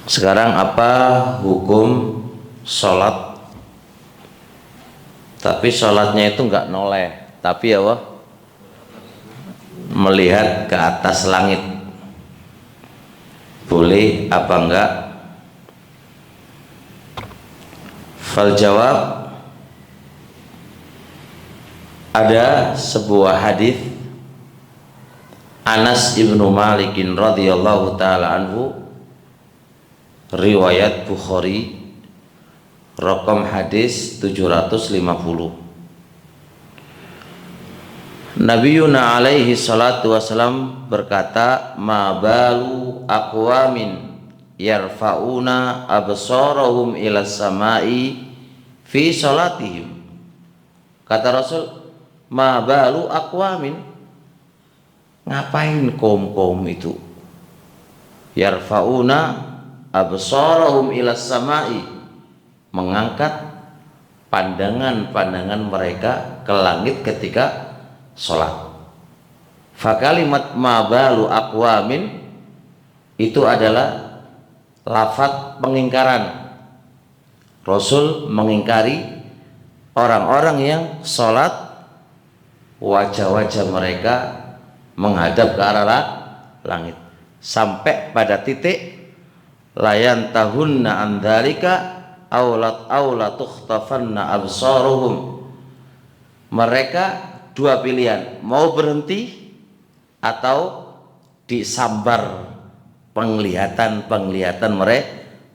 Sekarang apa hukum sholat, tapi sholatnya itu nggak noleh, tapi ya wah, melihat ke atas langit, boleh apa enggak? Fal jawab, ada sebuah hadis Anas ibnu Malikin radhiyallahu taala anhu, riwayat Bukhari, raqam hadis 750. Nabiyuna alaihi salatu wasalam berkata, ma balu aqwamin yarfa'una absarahum ila samai fi salatihim. Kata Rasul, ma balu aqwamin, ngapain kaum itu yarfa'una absarahum ila samai, mengangkat pandangan-pandangan mereka ke langit ketika sholat. Fakalimat ma balu aqwamin itu adalah lafaz pengingkaran. Rasul mengingkari orang-orang yang sholat wajah-wajah mereka menghadap ke arah langit, sampai pada titik layan tahunna andalika aulat tukhtafanna absaruhum. Mereka dua pilihan, mau berhenti atau disambar penglihatan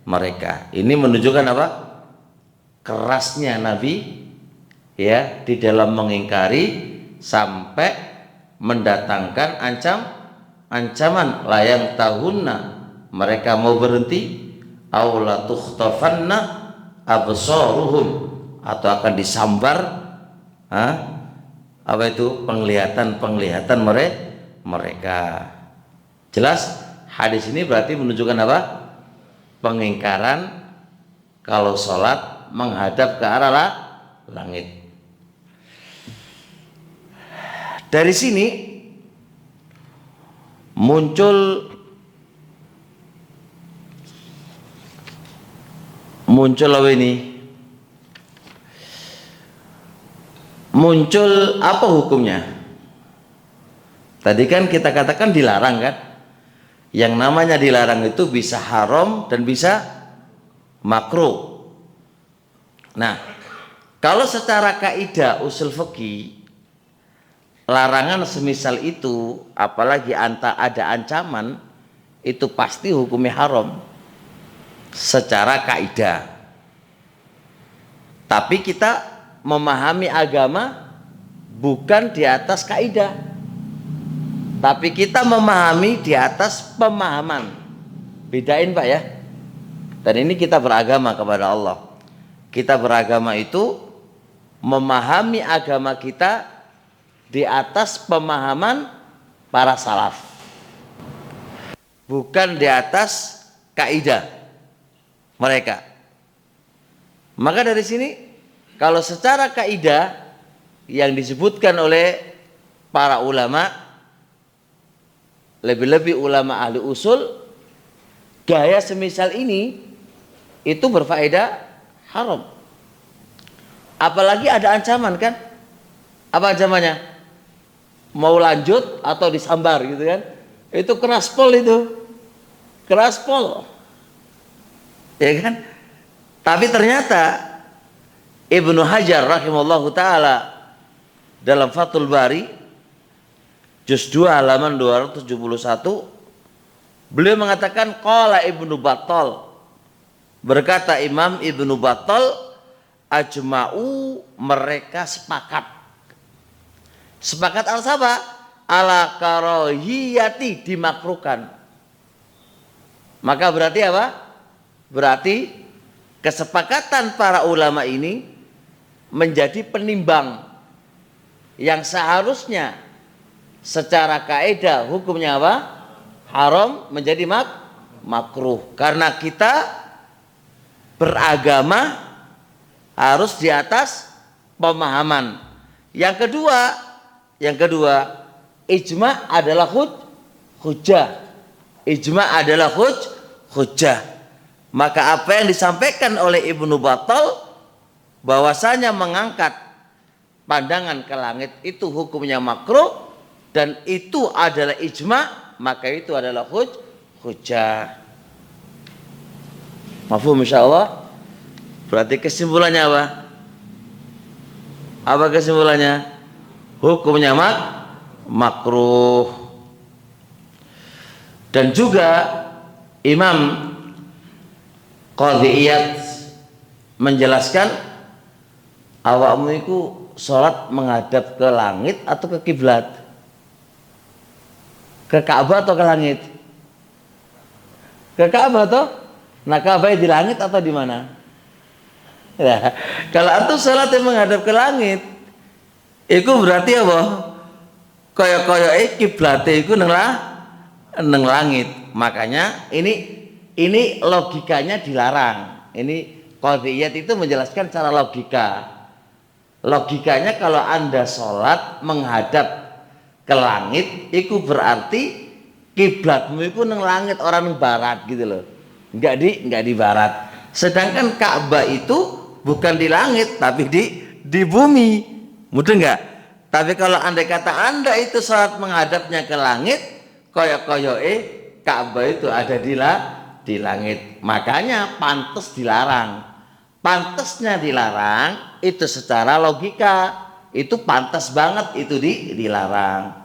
mereka. Ini menunjukkan apa? Kerasnya Nabi ya di dalam mengingkari sampai mendatangkan ancaman layang tahunna, mereka mau berhenti, aula tukhtafanna absaruhum, atau akan disambar apa itu penglihatan mereka. Jelas hadis ini berarti menunjukkan apa? Pengingkaran kalau sholat menghadap ke arah langit. Dari sini muncul apa ini? Muncul apa hukumnya? Tadi kan kita katakan dilarang kan? Yang namanya dilarang itu bisa haram dan bisa makruh. Nah, kalau secara kaidah usul fikih, larangan semisal itu, apalagi ada ancaman, itu pasti hukumnya haram secara kaidah. Tapi kita memahami agama bukan di atas kaidah, tapi kita memahami di atas pemahaman. Bedain Pak ya. Dan ini kita beragama kepada Allah. Kita beragama itu memahami agama kita di atas pemahaman para salaf, bukan di atas kaidah mereka. Maka dari sini, kalau secara kaidah yang disebutkan oleh para ulama, lebih-lebih ulama ahli usul, gaya semisal ini itu berfaedah haram. Apalagi ada ancaman kan? Apa ancamannya? Mau lanjut atau disambar gitu kan? Itu keras pol itu. Keras pol. Ya kan? Tapi ternyata Ibnu Hajar rahimallahu taala dalam Fathul Bari juz 2 halaman 271 beliau mengatakan qala Ibnu Battal, berkata Imam Ibnu Battal, ajma'u, mereka sepakat al-saba ala karohiyati, dimakruhkan. Maka berarti apa? Berarti kesepakatan para ulama ini menjadi penimbang yang seharusnya secara kaidah hukumnya apa? Haram menjadi makruh. Karena kita beragama harus di atas pemahaman. Yang kedua, ijma adalah hujjah. Ijma adalah hujjah. Maka apa yang disampaikan oleh Ibnu Battal bahwasanya mengangkat pandangan ke langit itu hukumnya makruh dan itu adalah ijma, maka itu adalah hujjah. Mafhum insyaallah? Berarti kesimpulannya apa? Apa kesimpulannya? Hukumnya makruh. Dan juga Imam Qadhi Iyad menjelaskan awakmu itu sholat menghadap ke langit atau ke kiblat? Ke Ka'bah atau ke langit? Ke Ka'bah toh? Nah, Ka'bah di langit atau di mana? Ya, kalau antum sholat yang menghadap ke langit, itu berarti apa? Koyo-koyo kiblate iku nang langit. Makanya ini logikanya dilarang. Ini Qadhiyat itu menjelaskan secara logika. Logikanya kalau Anda sholat menghadap ke langit, itu berarti kiblatmu itu nang langit, orang nang barat gitu loh. Enggak di barat. Sedangkan Ka'bah itu bukan di langit tapi di bumi. Mudah enggak? Tapi kalau andai kata Anda itu sholat menghadapnya ke langit, koyok-koyoke Ka'bah itu ada di langit. Makanya pantas dilarang. Pantasnya dilarang itu secara logika. Itu pantas banget itu dilarang.